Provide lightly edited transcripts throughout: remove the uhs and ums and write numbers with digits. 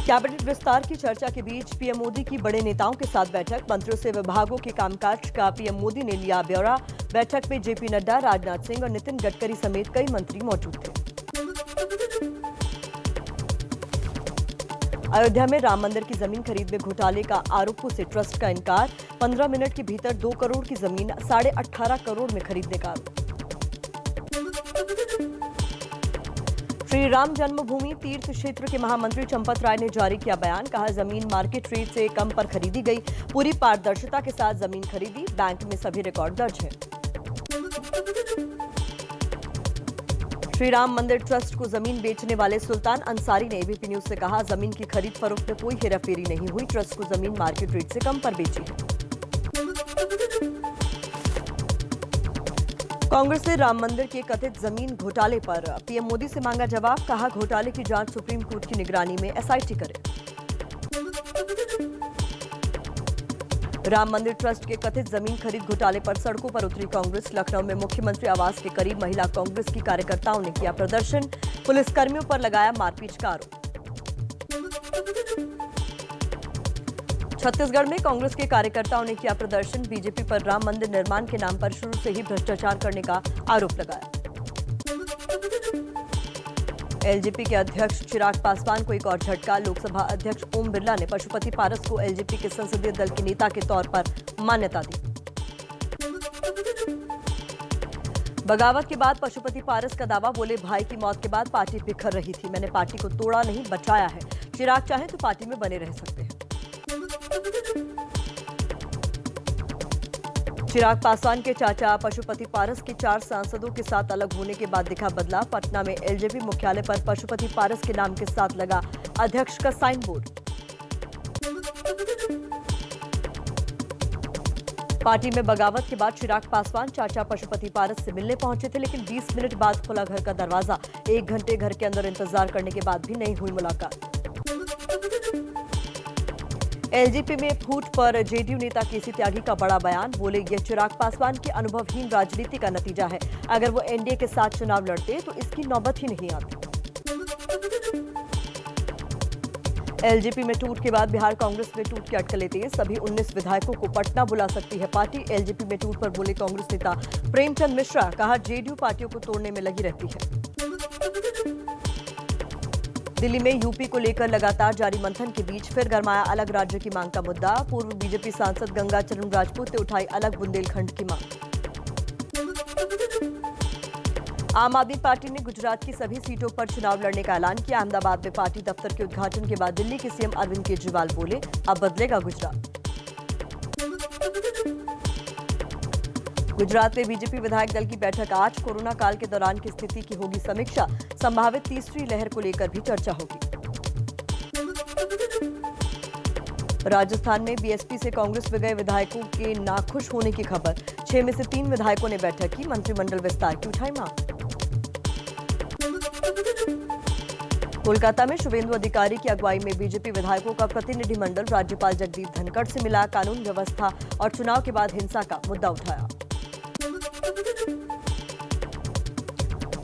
Cabinet विस्तार की चर्चा के बीच पीएम मोदी की बड़े नेताओं के साथ बैठक। मंत्रियों से विभागों के कामकाज का पीएम मोदी ने लिया ब्यौरा। बैठक में जेपी नड्डा, राजनाथ सिंह और नितिन गडकरी समेत कई मंत्री मौजूद थे। अयोध्या में राम मंदिर की जमीन खरीद में घोटाले का आरोपों से ट्रस्ट का इनकार। 15 मिनट के भीतर 2 करोड़ की जमीन 18.5 करोड़ में खरीदने का आरोप। श्री राम जन्मभूमि तीर्थ क्षेत्र के महामंत्री चंपत राय ने जारी किया बयान। कहा, जमीन मार्केट रेट से कम पर खरीदी गई। पूरी पारदर्शिता के साथ जमीन खरीदी। बैंक में सभी रिकॉर्ड दर्ज है। श्री राम मंदिर ट्रस्ट को जमीन बेचने वाले सुल्तान अंसारी ने एबीपी न्यूज से कहा, जमीन की खरीद फरोख्त में कोई हेराफेरी नहीं हुई। ट्रस्ट को जमीन मार्केट रेट से कम पर बेची है। कांग्रेस ने राम मंदिर के कथित जमीन घोटाले पर पीएम मोदी से मांगा जवाब। कहा, घोटाले की जांच सुप्रीम कोर्ट की निगरानी में एसआईटी करे। राम मंदिर ट्रस्ट के कथित जमीन खरीद घोटाले पर सड़कों पर उतरी कांग्रेस। लखनऊ में मुख्यमंत्री आवास के करीब महिला कांग्रेस की कार्यकर्ताओं ने किया प्रदर्शन। पुलिसकर्मियों पर लगाया मारपीट का आरोप। छत्तीसगढ़ में कांग्रेस के कार्यकर्ताओं ने किया प्रदर्शन। बीजेपी पर राम मंदिर निर्माण के नाम पर शुरू से ही भ्रष्टाचार करने का आरोप लगाया। एलजेपी के अध्यक्ष चिराग पासवान को एक और झटका। लोकसभा अध्यक्ष ओम बिरला ने पशुपति पारस को एलजेपी के संसदीय दल के नेता के तौर पर मान्यता दी। बगावत के बाद पशुपति पारस का दावा। बोले, भाई की मौत के बाद पार्टी बिखर रही थी। मैंने पार्टी को तोड़ा नहीं, बचाया है। चिराग चाहे तो पार्टी में बने रह सकते हैं। चिराग पासवान के चाचा पशुपति पारस के 4 सांसदों के साथ अलग होने के बाद दिखा बदलाव। पटना में एलजेपी मुख्यालय पर पशुपति पारस के नाम के साथ लगा अध्यक्ष का साइन बोर्ड। पार्टी में बगावत के बाद चिराग पासवान चाचा पशुपति पारस से मिलने पहुंचे थे, लेकिन 20 मिनट बाद खुला घर का दरवाजा। 1 घंटे घर के अंदर इंतजार करने के बाद भी नहीं हुई मुलाकात। एलजेपी में फूट पर जेडीयू नेता केसी त्यागी का बड़ा बयान। बोले, यह चिराग पासवान की अनुभवहीन राजनीति का नतीजा है। अगर वो एनडीए के साथ चुनाव लड़ते तो इसकी नौबत ही नहीं आती। एलजेपी में टूट के बाद बिहार कांग्रेस में टूट के अटकलें तेज। सभी 19 विधायकों को पटना बुला सकती है पार्टी। एलजेपी में टूट पर बोले कांग्रेस नेता प्रेमचंद मिश्रा। कहा, जेडीयू पार्टियों को तोड़ने में लगी रहती है। दिल्ली में यूपी को लेकर लगातार जारी मंथन के बीच फिर गरमाया अलग राज्य की मांग का मुद्दा। पूर्व बीजेपी सांसद गंगाचरण राजपूत ने उठाई अलग बुंदेलखंड की मांग। आम आदमी पार्टी ने गुजरात की सभी सीटों पर चुनाव लड़ने का ऐलान किया। अहमदाबाद में पार्टी दफ्तर के उद्घाटन के बाद दिल्ली के सीएम अरविंद केजरीवाल बोले, अब बदलेगा गुजरात। गुजरात में बीजेपी विधायक दल की बैठक आज। कोरोना काल के दौरान की स्थिति की होगी समीक्षा। संभावित तीसरी लहर को लेकर भी चर्चा होगी। राजस्थान में बीएसपी से कांग्रेस में गए विधायकों के नाखुश होने की खबर। 6 में से 3 विधायकों ने बैठक की। मंत्रिमंडल विस्तार की उठाई मांग। कोलकाता में शुभेंदु अधिकारी की अगुवाई में बीजेपी विधायकों का प्रतिनिधिमंडल राज्यपाल जगदीप धनखड़ से मिला। कानून व्यवस्था और चुनाव के बाद हिंसा का मुद्दा उठाया।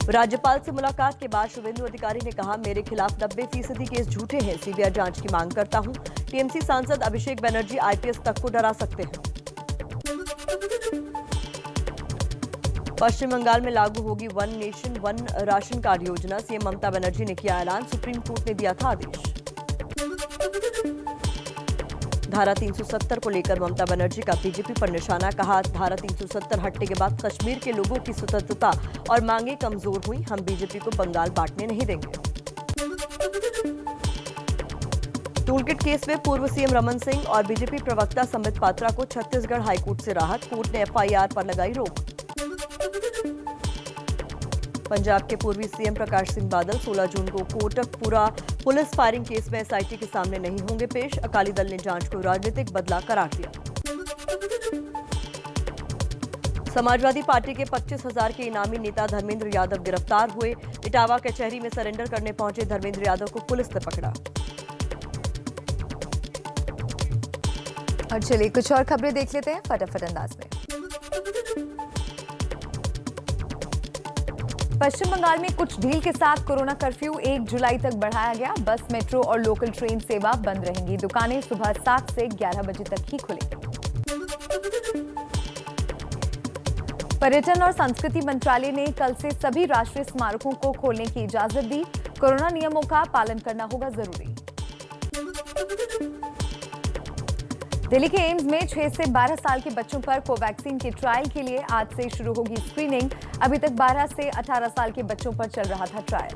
राज्यपाल से मुलाकात के बाद शुभेंदु अधिकारी ने कहा, मेरे खिलाफ 90% केस झूठे हैं। सीबीआई जांच की मांग करता हूं। टीएमसी सांसद अभिषेक बनर्जी आईपीएस तक को डरा सकते हैं। पश्चिम बंगाल में लागू होगी 1 नेशन 1 राशन कार्ड योजना। सीएम ममता बनर्जी ने किया ऐलान। सुप्रीम कोर्ट ने दिया था आदेश। धारा 370 को लेकर ममता बनर्जी का बीजेपी पर निशाना। कहा, धारा 370 हटने के बाद कश्मीर के लोगों की स्वतंत्रता और मांगे कमजोर हुई। हम बीजेपी को बंगाल बांटने नहीं देंगे। टूलकिट केस में पूर्व सीएम रमन सिंह और बीजेपी प्रवक्ता संबित पात्रा को छत्तीसगढ़ हाईकोर्ट से राहत। कोर्ट ने एफआईआर पर लगाई रोक। पंजाब के पूर्वी सीएम प्रकाश सिंह बादल 16 जून को कोटकपुरा पुलिस फायरिंग केस में एसआईटी के सामने नहीं होंगे पेश। अकाली दल ने जांच को राजनीतिक बदला करार दिया। समाजवादी पार्टी के 25,000 के इनामी नेता धर्मेंद्र यादव गिरफ्तार हुए। इटावा कचहरी में सरेंडर करने पहुंचे धर्मेंद्र यादव को पुलिस ने पकड़ा। और चलिए कुछ और खबरें देख लेते हैं फटाफट अंदाज में। पश्चिम बंगाल में कुछ ढील के साथ कोरोना कर्फ्यू 1 जुलाई तक बढ़ाया गया। बस, मेट्रो और लोकल ट्रेन सेवा बंद रहेंगी। दुकानें सुबह 7 से 11 बजे तक ही खुलेंगी। पर्यटन और संस्कृति मंत्रालय ने कल से सभी राष्ट्रीय स्मारकों को खोलने की इजाजत दी। कोरोना नियमों का पालन करना होगा जरूरी। दिल्ली के एम्स में 6 से 12 साल के बच्चों पर कोवैक्सीन के ट्रायल के लिए आज से शुरू होगी स्क्रीनिंग। अभी तक 12 से 18 साल के बच्चों पर चल रहा था ट्रायल।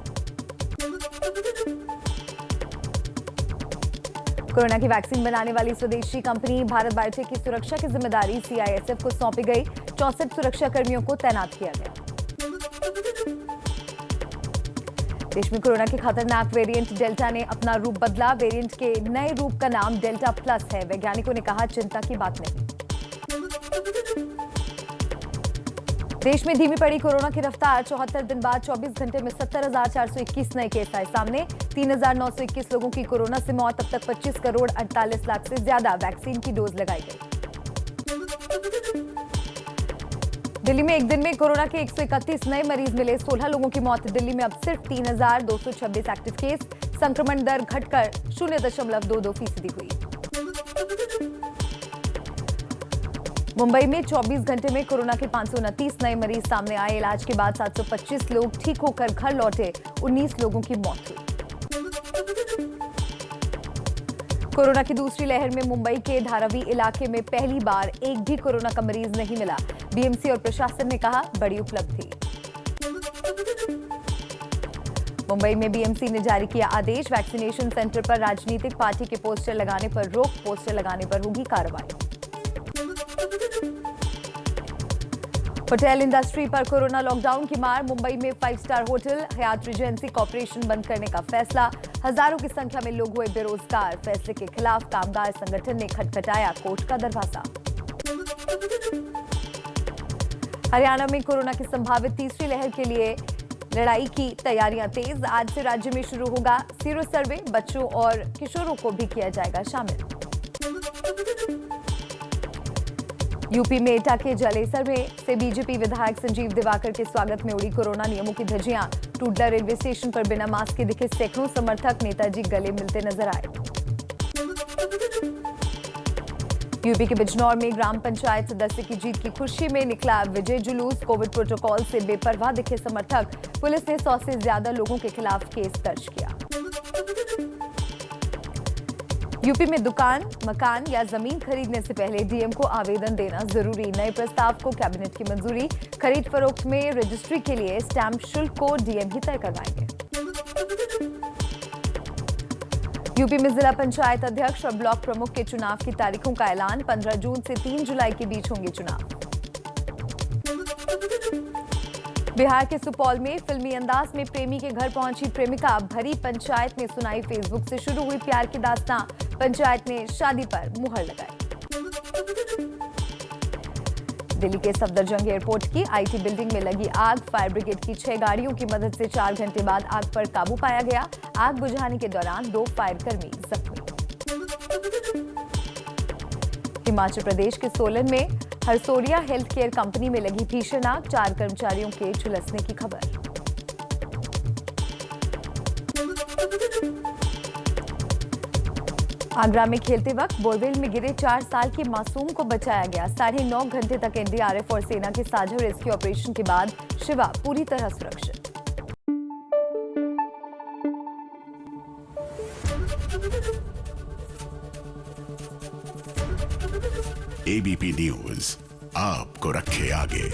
कोरोना की वैक्सीन बनाने वाली स्वदेशी कंपनी भारत बायोटेक की सुरक्षा की जिम्मेदारी सीआईएसएफ को सौंपी गई। 64 सुरक्षा कर्मियों को तैनात किया गया। देश में कोरोना के खतरनाक वेरिएंट डेल्टा ने अपना रूप बदला। वेरिएंट के नए रूप का नाम डेल्टा प्लस है। वैज्ञानिकों ने कहा, चिंता की बात नहीं। देश में धीमी पड़ी कोरोना की रफ्तार। 74 दिन बाद 24 घंटे में 70,421 नए केस आए सामने। 3,921 लोगों की कोरोना से मौत। अब तक 25 करोड़ 48 लाख से ज्यादा वैक्सीन की डोज लगाई गई। दिल्ली में एक दिन में कोरोना के 131 नए मरीज मिले। 16 लोगों की मौत। दिल्ली में अब सिर्फ 3,226 एक्टिव केस। संक्रमण दर घटकर 0.22% हुई। मुंबई में 24 घंटे में कोरोना के 529 नए मरीज सामने आए। इलाज के बाद 725 लोग ठीक होकर घर लौटे। 19 लोगों की मौत हुई। कोरोना की दूसरी लहर में मुंबई के धारावी इलाके में पहली बार एक भी कोरोना का मरीज नहीं मिला। बीएमसी और प्रशासन ने कहा, बड़ी उपलब्धि। मुंबई में बीएमसी ने जारी किया आदेश। वैक्सीनेशन सेंटर पर राजनीतिक पार्टी के पोस्टर लगाने पर रोक। पोस्टर लगाने पर होगी कार्रवाई। होटल इंडस्ट्री पर कोरोना लॉकडाउन की मार। मुंबई में 5 star hotel Hyatt Regency corporation बंद करने का फैसला। हजारों की संख्या में लोग हुए बेरोजगार। फैसले के खिलाफ कामगार संगठन ने खटखटाया कोर्ट का दरवाजा। हरियाणा में कोरोना की संभावित तीसरी लहर के लिए लड़ाई की तैयारियां तेज। आज से राज्य में शुरू होगा सीरो सर्वे। बच्चों और किशोरों को भी किया जाएगा शामिल। यूपी में एटा के जलेसर में से बीजेपी विधायक संजीव दिवाकर के स्वागत में उड़ी कोरोना नियमों की धज्जियां। टूडला रेलवे स्टेशन पर बिना मास्क के दिखे सैकड़ों समर्थक। नेताजी गले मिलते नजर आए। यूपी के बिजनौर में ग्राम पंचायत सदस्य की जीत की खुशी में निकला विजय जुलूस। कोविड प्रोटोकॉल से बेपरवाह दिखे समर्थक। पुलिस ने 100 से ज्यादा लोगों के खिलाफ केस दर्ज किया। यूपी में दुकान, मकान या जमीन खरीदने से पहले डीएम को आवेदन देना जरूरी। नए प्रस्ताव को कैबिनेट की मंजूरी। खरीद फरोख्त में रजिस्ट्री के लिए स्टैंप शुल्क को डीएम ही तय करवाएंगे। यूपी में जिला पंचायत अध्यक्ष और ब्लॉक प्रमुख के चुनाव की तारीखों का ऐलान। 15 जून से 3 जुलाई के बीच होंगे चुनाव। बिहार के सुपौल में फिल्मी अंदाज में प्रेमी के घर पहुंची प्रेमिका। भरी पंचायत ने सुनाई फेसबुक से शुरू हुई प्यार की दास्तां। पंचायत ने शादी पर मुहर लगाई। दिल्ली के सफदरजंग एयरपोर्ट की आईटी बिल्डिंग में लगी आग। फायर ब्रिगेड की 6 गाड़ियों की मदद से 4 घंटे बाद आग पर काबू पाया गया। आग बुझाने के दौरान 2 फायरकर्मी जख्मी। हिमाचल प्रदेश के सोलन में हरसोरिया हेल्थ केयर कंपनी में लगी भीषण आग। 4 कर्मचारियों के झुलसने की खबर। आगरा में खेलते वक्त बोरवेल में गिरे 4 साल के मासूम को बचाया गया। 9.5 घंटे तक एनडीआरएफ और सेना के साझा रेस्क्यू ऑपरेशन के बाद शिवा पूरी तरह सुरक्षित। एबीपी न्यूज आपको रखे आगे।